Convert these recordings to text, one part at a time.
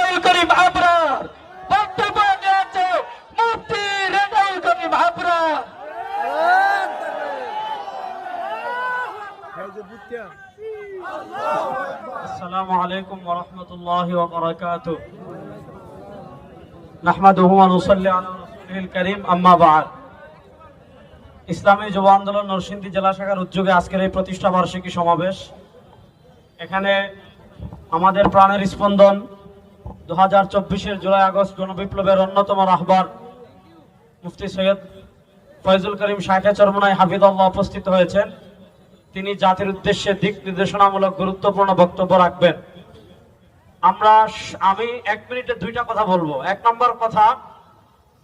রেজাউল করিম আবরার। বক্তব্য দিয়েছে মুফতি রেজাউল করিম আবরার। আসসালামু আলাইকুম ওয়া রাহমাতুল্লাহি ওয়া বারাকাতুহু। নাহমাদুহু ওয়া নুসাল্লি আলা রাসূলিল কারীম, আম্মা বা'দ। ইসলামী যুব আন্দোলন নরসিংদী জেলা শাখার উদ্যোগে আজকের এই প্রতিষ্ঠা বার্ষিকী সমাবেশ। এখানে আমাদের প্রাণের স্পন্দন 2024-এর জুলাই আগস্ট গণবিপ্লবের অন্যতম রাহবার মুফতি সৈয়দ ফয়জুল করিম শাইখে চরমনাই হাফিজাল্লাহ উপস্থিত হয়েছেন। তিনি জাতির উদ্দেশ্যে দিক নির্দেশনামূলক গুরুত্বপূর্ণ বক্তব্য রাখবেন। আমি 1 মিনিটে 2টা কথা বলবো। 1 নম্বর কথা,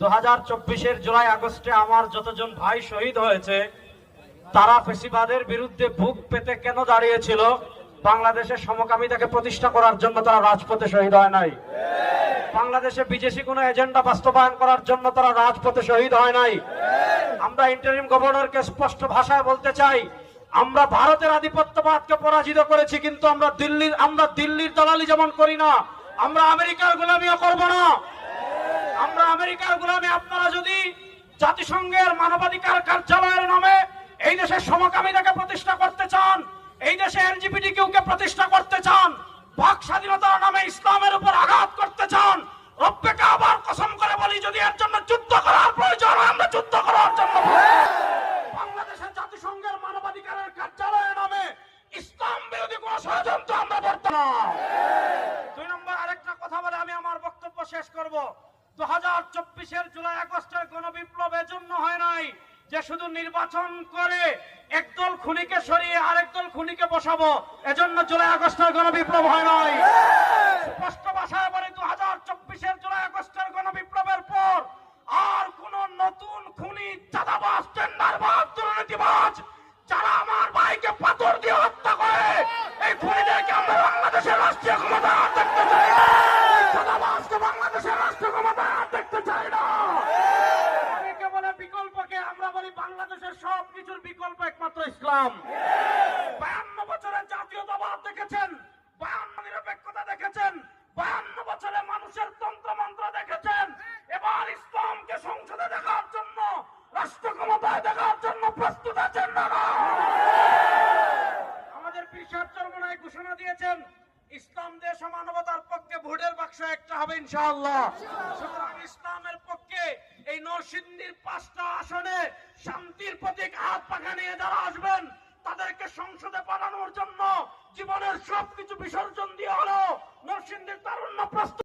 2024-এর জুলাই আগস্টে আমার যতজন ভাই শহীদ হয়েছে তারা ফ্যাসিবাদের বিরুদ্ধে বুক পেতে কেন দাঁড়িয়েছিল? বাংলাদেশের সমকামিতাকে প্রতিষ্ঠা করার জন্য তারা রাজপথে শহীদ হয় নাই। বাংলাদেশে বিদেশি কোনো এজেন্ডা বাস্তবায়ন করার জন্য তারা রাজপথে শহীদ হয় নাই। আমরা ইন্টারিম গভর্নরকে স্পষ্ট ভাষায় বলতে চাই, আমরা ভারতের আধিপত্যবাদকে পরাজিত করেছি, কিন্তু আমরা দিল্লির দালালি যেমন করি না, আমরা আমেরিকার গোলামিও করব না। আমরা আমেরিকার গোলামি, আপনারা যদি জাতিসংঘের মানবাধিকার কার্যালয়ের নামে এই দেশের সমকামিতাকে প্রতিষ্ঠা করতে চান, এই দেশে এলজিবিটিকিউকে প্রতিষ্ঠা করতে চান, বাক স্বাধীনতার নামে ইসলামের উপর আঘাত করতে চান, রব্বে কাবার কসম করে বলি, যদি এর জন্য যুদ্ধ করার প্রয়োজন হয় আমরা যুদ্ধ করার জন্য। বাংলাদেশের জাতিসংঘের মানবাধিকারের কার্যালয়ের নামে ইসলাম বিরোধী কোন ষড়যন্ত্র আমরা করতে না। 2 নম্বর আরেকটা কথা বলে আমি আমার বক্তব্য শেষ করব। 2024-এর জুলাই আগস্টের গণবিপ্লবের জন্য হয় নাই যে শুধু নির্বাচন করে একদল খুনিকে সরিয়ে আরেকদল খুনিকে বসাবো, এজন্য জুলাই আগস্টের গণবিপ্লব হয় নাই। স্পষ্ট ভাষায় বলি, 2024-এর জুলাই আগস্টের গণবিপ্লবের পর আর কোন নতুন খুনি, চাঁদাবাজ, টেন্ডারবাজ, দুর্নীতিবাজ যারা আমার ভাইকে পাথর দিয়ে হত্যা করে, এই খুনিদেরকে আমরা বাংলাদেশের রাষ্ট্রীয় ক্ষমতায় আর দেখতে চাই না। চাঁদাবাজকে বাংলাদেশের রাষ্ট্রীয় ক্ষমতায় আর দেখতে চাই না। অনেকে বলে বিকল্পকে, আমরা বলি বাংলাদেশের সব কিছুর বিকল্প একমাত্র ইসলাম। 52 বছরের জাতীয়তাবাদ দেখেছেন, 52 নিরপেক্ষতা দেখেছেন, 52 বছরে মানুষের তন্ত্রমন্ত্র দেখেছেন। এবার ইসলামকে সংসদে দেখার জন্য, রাষ্ট্র ক্ষমতায় দেখার জন্য প্রস্তুত আছেন না? আমাদের পীর সাহেব চরমনাই ঘোষণা দিয়েছেন, ইসলাম দেশ ও মানবতার পক্ষে ভোটের বাক্স একটা হবে ইনশাআল্লাহ। সুতরাং ইসলামের পক্ষে এই নরসিংদীর 5টা আসনে শান্তির প্রতীক হাত পাখা নিয়ে যারা আসবেন, তাদেরকে সংসদে পাঠানোর জন্য জীবনের সবকিছু বিসর্জন দিয়ে হলো নরসিংদীর তারুণ্য প্রস্তুত।